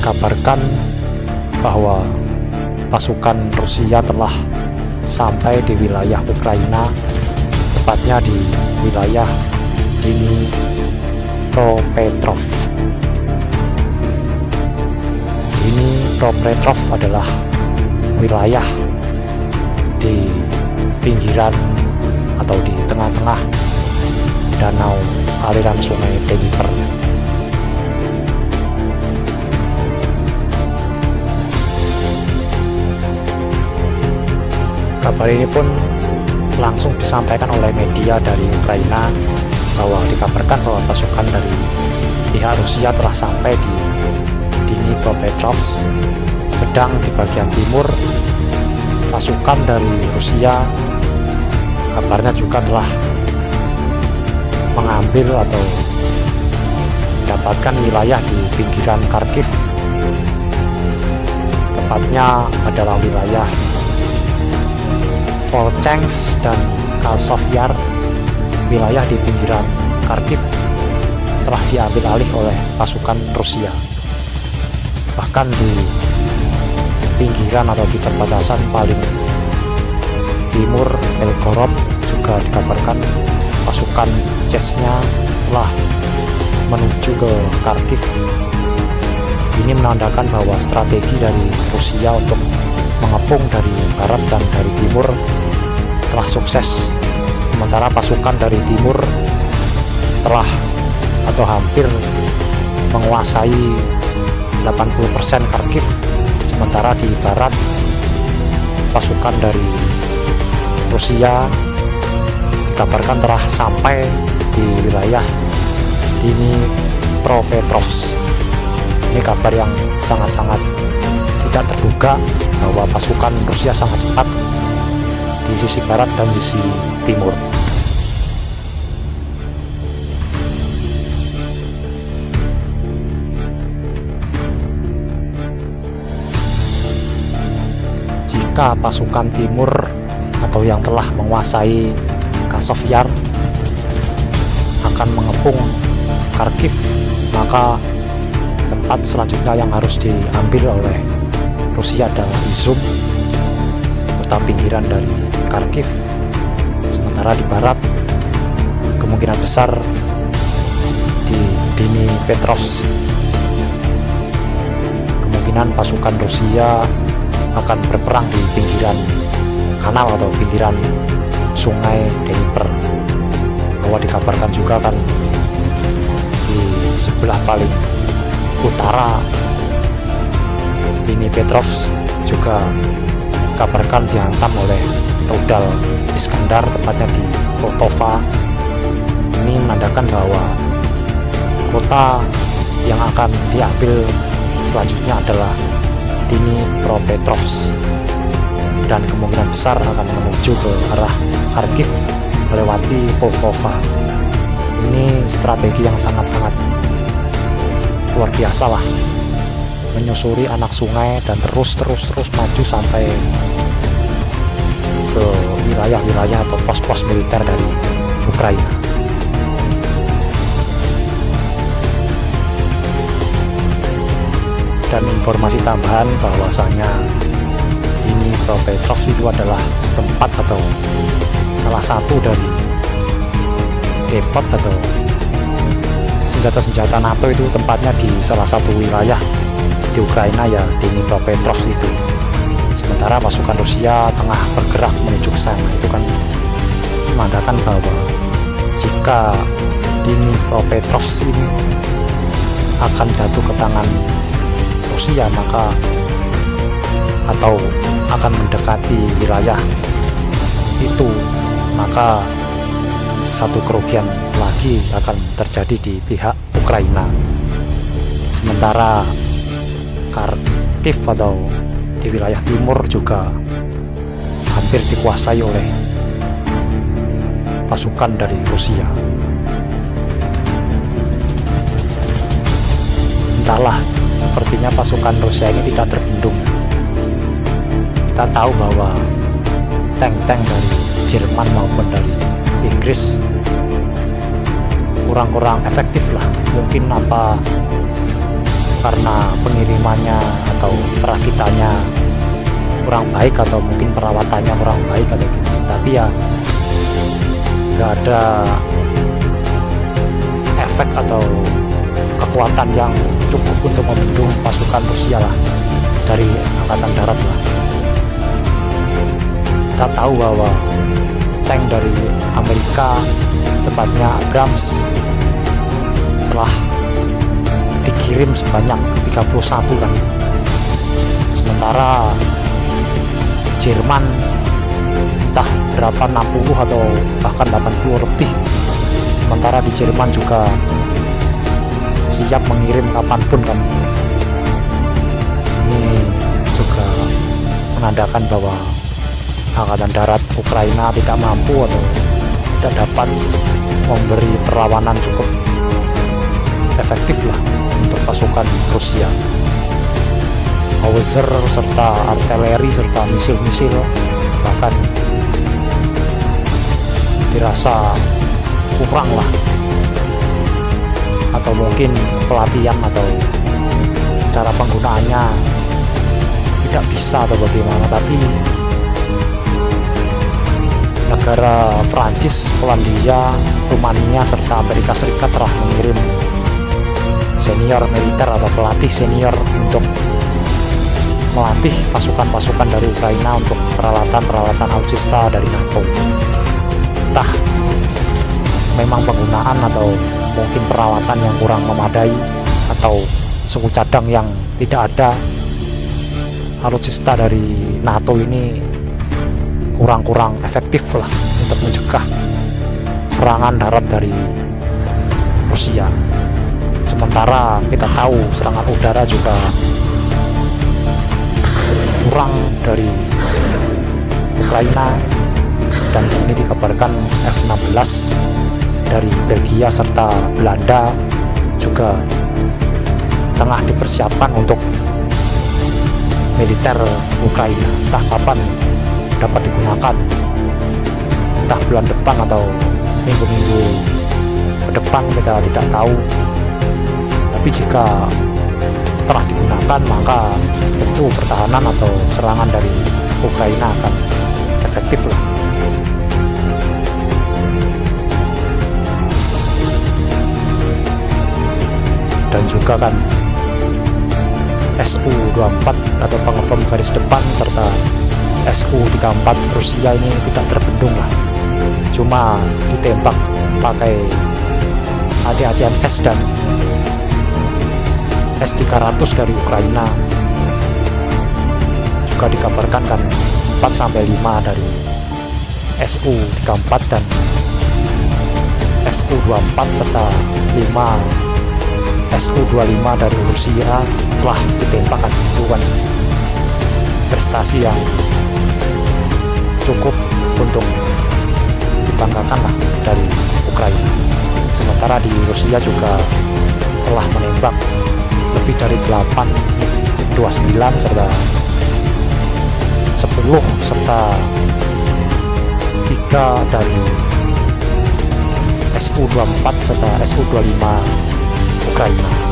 dikabarkan bahwa pasukan Rusia telah sampai di wilayah Ukraina, tepatnya di wilayah Dnipropetrovsk. Dnipropetrovsk adalah wilayah di pinggiran atau di tengah-tengah danau aliran sungai Dnieper. Kabar ini pun langsung disampaikan oleh media dari Ukraina bahwa dikabarkan bahwa pasukan dari pihak Rusia telah sampai di Dnipropetrovsk. Sedang di bagian timur, pasukan dari Rusia kabarnya juga telah mengambil atau mendapatkan wilayah di pinggiran Kharkiv. Tepatnya adalah wilayah Volchansk dan Kalsovyar. Wilayah di pinggiran Kharkiv telah diambil alih oleh pasukan Rusia. Bahkan di pinggiran atau di perbatasan paling timur Belgorod juga dikabarkan pasukan Chechnya telah menuju ke Kharkiv. Ini menandakan bahwa strategi dari Rusia untuk mengepung dari barat dan dari timur telah sukses, sementara pasukan dari timur telah atau hampir menguasai 80% Kharkiv, sementara di barat pasukan dari Rusia dikabarkan telah sampai di wilayah Dnipropetrovsk. Ini kabar yang sangat-sangat tidak terduga bahwa pasukan Rusia sangat cepat di sisi barat dan sisi timur. Jika pasukan timur atau yang telah menguasai Kalsovyar akan mengepung Kharkiv, maka tempat selanjutnya yang harus diambil oleh Rusia adalah Izum, kota pinggiran dari Kharkiv. Sementara di barat kemungkinan besar di Dnipropetrovsk. Kemungkinan pasukan Rusia akan berperang di pinggiran kanal atau pinggiran sungai Dnieper. Bahwa dikabarkan juga kan di sebelah paling utara Dnipropetrovsk juga dikabarkan dihantam oleh rudal Iskandar, tepatnya di Poltava. Ini menandakan bahwa kota yang akan diambil selanjutnya adalah Dnipropetrovsk, dan kemungkinan besar akan menuju ke arah Kharkiv melewati Poltava. Ini strategi yang sangat-sangat luar biasa lah, menyusuri anak sungai dan terus maju sampai ke wilayah-wilayah atau pos-pos militer dari Ukraina. Dan informasi tambahan bahwasanya Dnipropetrovsk itu adalah tempat atau salah satu dari depot atau senjata-senjata NATO itu tempatnya di salah satu wilayah di Ukraina, ya Dnipropetrovsk itu. Sementara pasukan Rusia tengah bergerak menuju ke sana. Itu kan menandakan bahwa jika Dnipropetrovsk ini akan jatuh ke tangan Rusia, maka atau akan mendekati wilayah itu, maka satu kerugian lagi akan terjadi di pihak Ukraina. Sementara Kharkiv atau di wilayah timur juga hampir dikuasai oleh pasukan dari Rusia. Entahlah, sepertinya pasukan Rusia ini tidak terbendung. Kita tahu bahwa tank-tank dari Jerman maupun dari Inggris kurang efektif lah. Mungkin apa karena pengirimannya atau perakitannya kurang baik, atau mungkin perawatannya kurang baik atau gimana. Tapi ya nggak ada efek atau kekuatan yang cukup untuk membendung pasukan Rusia lah dari angkatan darat lah. Kita tahu bahwa tank dari Amerika, tepatnya Abrams, telah dikirim sebanyak 31 kan. Sementara Jerman entah berapa, 60 atau bahkan 80 lebih. Sementara di Jerman juga siap mengirim kapanpun kan. Ini juga menandakan bahwa angkatan darat Ukraina tidak mampu atau tidak dapat memberi perlawanan cukup efektif lah untuk pasukan Rusia. Howitzer serta artileri serta misil-misil bahkan dirasa kurang lah, atau mungkin pelatihan atau cara penggunaannya tidak bisa atau bagaimana. Tapi negara Prancis, Polandia, Rumania serta Amerika Serikat telah mengirim senior militer atau pelatih senior untuk melatih pasukan-pasukan dari Ukraina untuk peralatan-peralatan alutsista dari NATO. Entah memang penggunaan atau mungkin perawatan yang kurang memadai, atau suku cadang yang tidak ada, alutsista dari NATO ini kurang-kurang efektif lah untuk mencegah serangan darat dari Rusia. Sementara kita tahu serangan udara juga kurang dari Ukraina, dan kini dikabarkan F-16 dari Belgia serta Belanda juga tengah dipersiapkan untuk militer Ukraina. Entah kapan dapat digunakan, entah bulan depan atau minggu-minggu ke depan, kita tidak tahu. Tapi jika telah digunakan, maka tentu pertahanan atau serangan dari Ukraina akan efektif lah. Dan juga kan Su-24 atau pengepom garis depan serta Su-34 Rusia ini tidak terbendung lah, cuma ditembak pakai AT-ACMS dan S-300 dari Ukraina. Juga dikabarkan kan 4-5 dari Su-34 dan Su-24 serta 5 Su-25 dari Rusia telah ditembakkan. Itu kan prestasi yang cukup untuk dibanggakan lah dari Ukraina. Sementara di Rusia juga telah menembak lebih dari 8-29 serta 10 serta 3 dari Su-24 serta Su-25 Ukraina.